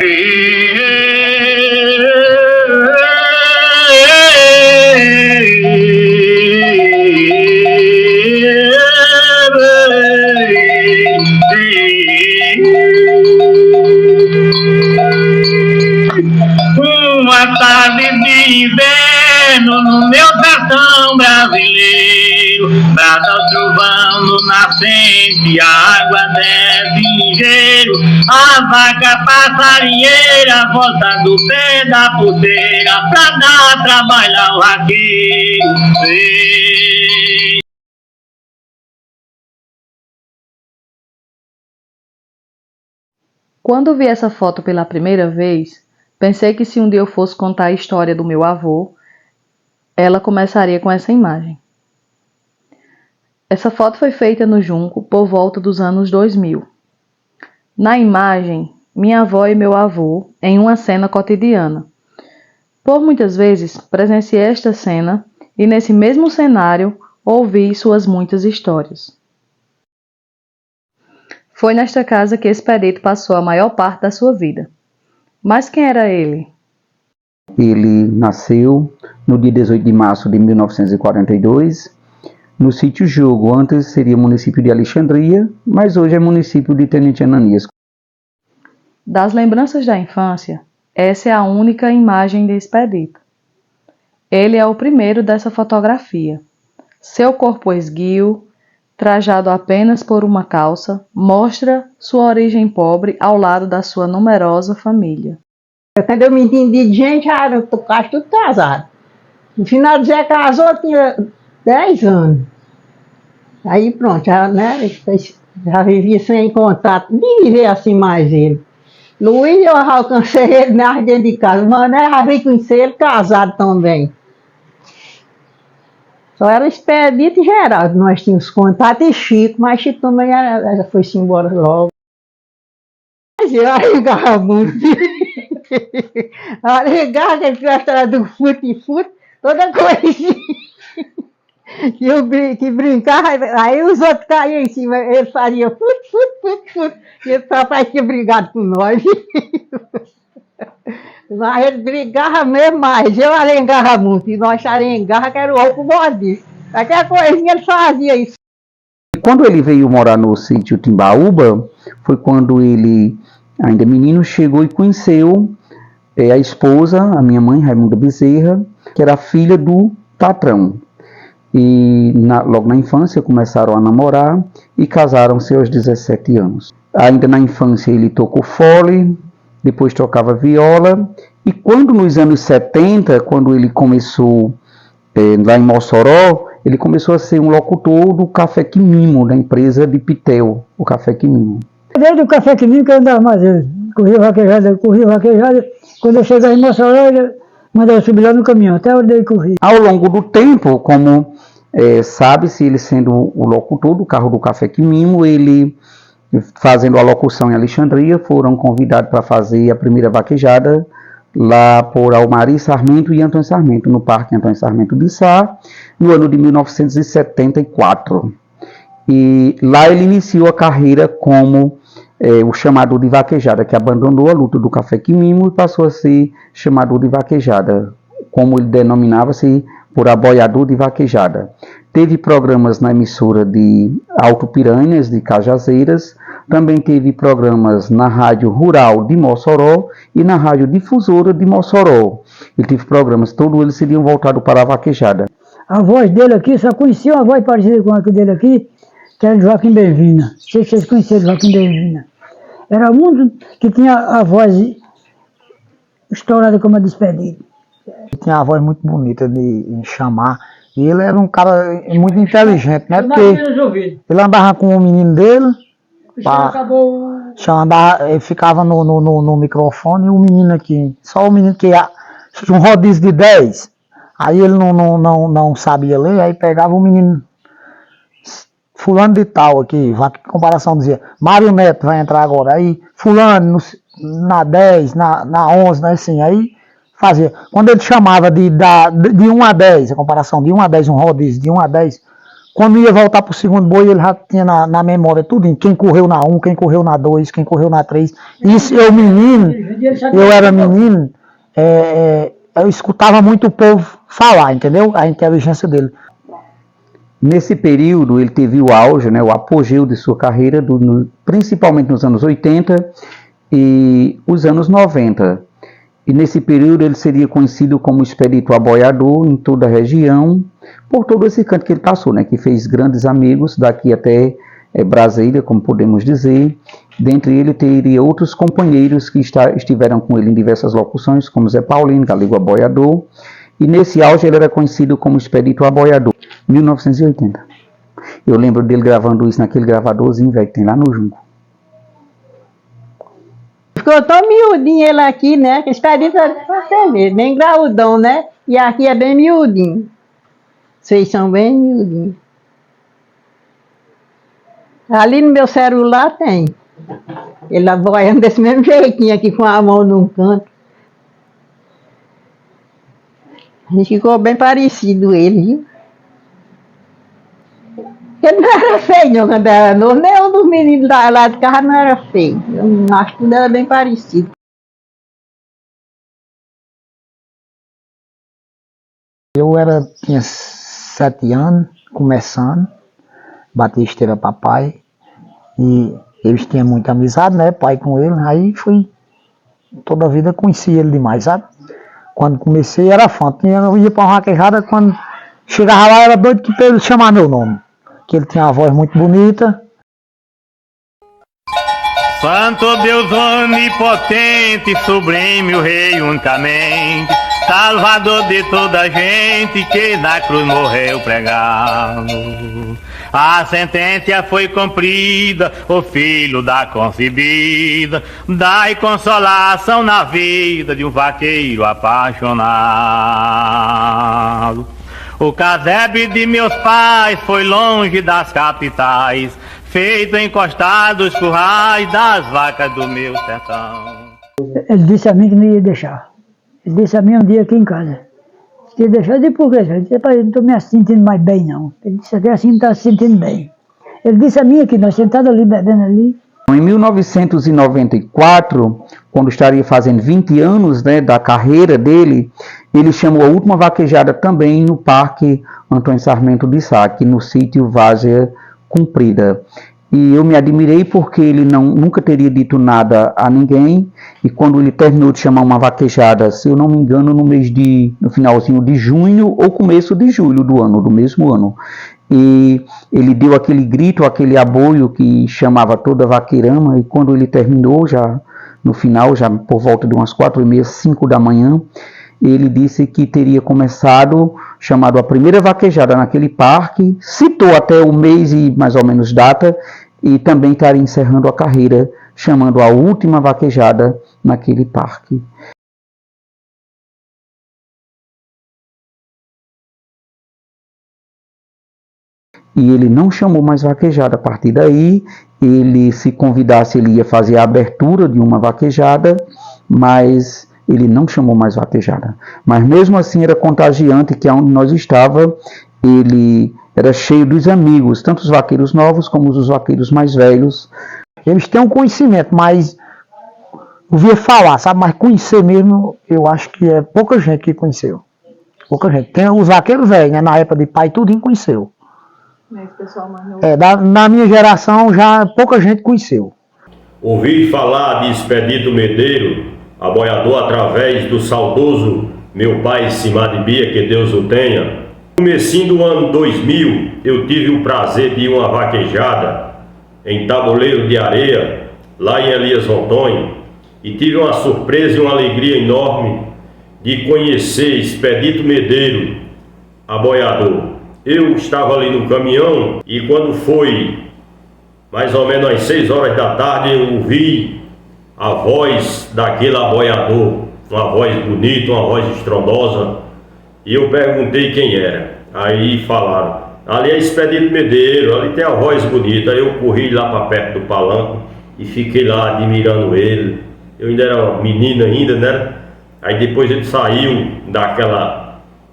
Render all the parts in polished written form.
Uma tarde de inverno no meu sertão brasileiro, brada o trovão no nascente, a água desce ligeiro, a vaca passarinheira volta do pé da porteira pra dar trabalho ao vaqueiro. Quando vi essa foto pela primeira vez, pensei que se um dia eu fosse contar a história do meu avô, ela começaria com essa imagem. Essa foto foi feita no Junco por volta dos anos 2000. Na imagem, minha avó e meu avô em uma cena cotidiana. Por muitas vezes, presenciei esta cena e nesse mesmo cenário ouvi suas muitas histórias. Foi nesta casa que Expedito passou a maior parte da sua vida. Mas quem era ele? Ele nasceu no dia 18 de março de 1942, no sítio Jogo. Antes seria município de Alexandria, mas hoje é município de Tenente Ananias. Das lembranças da infância, essa é a única imagem de Expedito. Ele é o primeiro dessa fotografia. Seu corpo esguio, trajado apenas por uma calça, mostra sua origem pobre ao lado da sua numerosa família. Quando eu me entendi de gente, eu tô quase tudo casado. No final de Zé casou, eu tinha 10 anos. Aí pronto, já vivia sem contato, nem viver assim mais ele. Luiz, eu alcancei ele mais dentro de casa. Mané, já vi conhecer ele casado também. Só era Expedito e Geraldo, nós tínhamos contato, e Chico, mas Chico também já foi-se embora logo. Mas eu arregava muito. Arregava, que gostava do fute, toda coisa que brincava, aí os outros caíam em cima, ele fazia fute, e o papai tinha brigado com nós. Mas ele brigava mesmo mais, eu arengava muito, e nós arengava que era o outro gordinho. Qualquer coisinha ele fazia isso. Quando ele veio morar no sítio Timbaúba, foi quando ele, ainda menino, chegou e conheceu a esposa, a minha mãe, Raimunda Bezerra, que era filha do patrão. E logo na infância começaram a namorar e casaram-se aos 17 anos. Ainda na infância ele tocou fole, depois tocava viola, e quando nos anos 70, quando ele começou lá em Mossoró, ele começou a ser um locutor do Café Quimimo, da empresa de Pitel, o Café Quimimo. Desde o Café Quimimo que eu andava mais, corria vaquejada, quando eu chegava em Mossoró, ele mandava subir lá no caminhão, até onde ele corria. Ao longo do tempo, como sabe-se, ele sendo o locutor do carro do Café Quimimo, ele fazendo a locução em Alexandria, foram convidados para fazer a primeira vaquejada lá por Almari Sarmento e Antônio Sarmento, no Parque Antônio Sarmento de Sá, no ano de 1974. E lá ele iniciou a carreira como o chamador de vaquejada, que abandonou a luta do Café Quimimo e passou a ser chamador de vaquejada, como ele denominava-se, por aboiador de vaquejada. Teve programas na emissora de Alto Piranhas, de Cajazeiras, também teve programas na Rádio Rural de Mossoró e na Rádio Difusora de Mossoró. Ele teve programas, todos eles seriam voltados para a vaquejada. A voz dele aqui, só conhecia uma voz parecida com a dele aqui, que era de Joaquim Benvina. Não sei se vocês conheceram Joaquim Benvina. Era um que tinha a voz estourada como a de Expedito. Ele tinha uma voz muito bonita de chamar. E ele era um cara muito inteligente, né? Porque ele andava com o menino dele, ele ficava no microfone e o menino aqui. Só o menino que ia, um rodízio de 10. Aí ele não sabia ler, aí pegava o menino fulano de tal aqui, a comparação dizia, Mário Neto vai entrar agora, aí fulano na 10, na 11, né, assim, aí fazia. Quando ele chamava de 1 a 10, a comparação de 1 a 10, um rodízio de 1 a 10, Quando ia voltar pro segundo boi, ele já tinha na memória tudo, quem correu na 1, quem correu na 2, quem correu na 3. Isso eu menino, eu era menino, eu escutava muito o povo falar, entendeu? A inteligência dele. Nesse período, ele teve o auge, né, o apogeu de sua carreira, principalmente nos anos 80 e os anos 90. E nesse período ele seria conhecido como expedito aboiador em toda a região, por todo esse canto que ele passou, né, que fez grandes amigos daqui até Brasília, como podemos dizer. Dentre ele teria outros companheiros que estiveram com ele em diversas locuções, como Zé Paulino, Galego Aboiador. E nesse auge ele era conhecido como expedito aboiador, 1980. Eu lembro dele gravando isso naquele gravadorzinho, velho, que tem lá no Junco. Ficou tão miudinho ele aqui, né? Que expedito é você ver, bem graudão, né? E aqui é bem miudinho. Vocês são bem miudinhos. Ali no meu celular tem. Ele aboiando desse mesmo jeitinho aqui, com a mão num canto. A gente ficou bem parecido ele, viu? Ele não era feio, não, quando era novo. Nem um dos meninos lá de casa não era feio. Eu acho que tudo era bem parecido. Eu tinha 7 anos, começando, bati esteira papai, e eles tinham muita amizade, né, pai com ele, aí toda a vida conheci ele demais, sabe? Quando comecei era fã, eu ia pra uma vaquejada, quando chegava lá era doido que pra ele chamar meu nome, que ele tinha uma voz muito bonita. Santo Deus onipotente, sublime o Rei unicamente, Salvador de toda a gente que na cruz morreu pregado. A sentença foi cumprida, o filho da concebida, dai consolação na vida de um vaqueiro apaixonado. O casebre de meus pais foi longe das capitais, feito encostado os currais das vacas do meu sertão. Ele disse a mim que não ia deixar. Ele disse a mim um dia aqui em casa. Se deixar, eu disse por quê? Ele disse, pai, eu não estou me sentindo mais bem, não. Ele disse que assim não está se sentindo bem. Ele disse a mim aqui, nós sentados ali, bebendo ali. Em 1994, quando estaria fazendo 20 anos, né, da carreira dele, ele chamou a última vaquejada também no Parque Antônio Sarmento de Sá, aqui no sítio Várzea Comprida. E eu me admirei porque ele nunca teria dito nada a ninguém, e quando ele terminou de chamar uma vaquejada, se eu não me engano, no finalzinho de junho ou começo de julho do mesmo ano, e ele deu aquele grito, aquele aboio que chamava toda a vaqueirama, e quando ele terminou, já no final, já por volta de umas 4h30, 5 da manhã, ele disse que teria chamado a primeira vaquejada naquele parque, citou até o mês e mais ou menos data, e também estaria encerrando a carreira, chamando a última vaquejada naquele parque. E ele não chamou mais vaquejada. A partir daí, ele, se convidasse, ele ia fazer a abertura de uma vaquejada, mas ele não chamou mais vaquejada. Mas mesmo assim era contagiante, que onde nós estávamos, ele era cheio dos amigos, tanto os vaqueiros novos como os vaqueiros mais velhos. Eles têm um conhecimento, mas ouvia falar, sabe? Mas conhecer mesmo, eu acho que é pouca gente que conheceu. Pouca gente. Tem os vaqueiros velhos, né? Na época de pai, tudo conheceu. Na minha geração, já pouca gente conheceu. Ouvi falar de Expedito Medeiros, aboiador através do saudoso meu pai Simadibia, que Deus o tenha. No comecinho do ano 2000, eu tive o prazer de ir uma vaquejada em Tabuleiro de Areia, lá em Elias Rondônia, e tive uma surpresa e uma alegria enorme de conhecer Expedito Medeiros, aboiador. Eu estava ali no caminhão e quando foi mais ou menos às 6 horas da tarde, eu ouvi a voz daquele aboiador, uma voz bonita, uma voz estrondosa, e eu perguntei quem era. Aí falaram, ali é Expedito Medeiros, ali tem a voz bonita. Aí eu corri lá para perto do palanque e fiquei lá admirando ele. Eu ainda era menino ainda, né? Aí depois ele saiu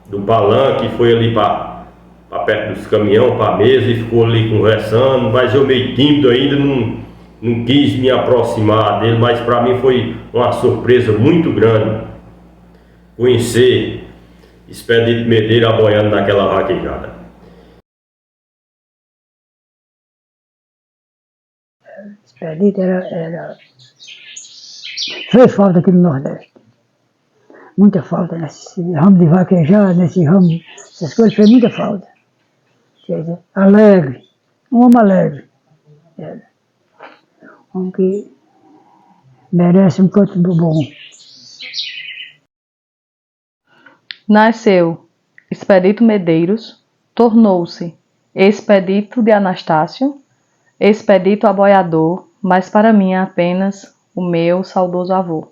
do palanque e foi ali para para perto dos caminhões, para a mesa, e ficou ali conversando, mas eu meio tímido ainda, não quis me aproximar dele, mas para mim foi uma surpresa muito grande conhecer Expedito Medeiros aboiando naquela vaquejada. Expedito fez falta aqui no Nordeste. Muita falta nesse ramo de vaquejada, nesse ramo, essas coisas, fez muita falta. Quer dizer, alegre, um homem alegre. Um homem que merece um canto do bom. Nasceu Expedito Medeiros, tornou-se Expedito de Anastácio, Expedito Aboiador, mas para mim é apenas o meu saudoso avô.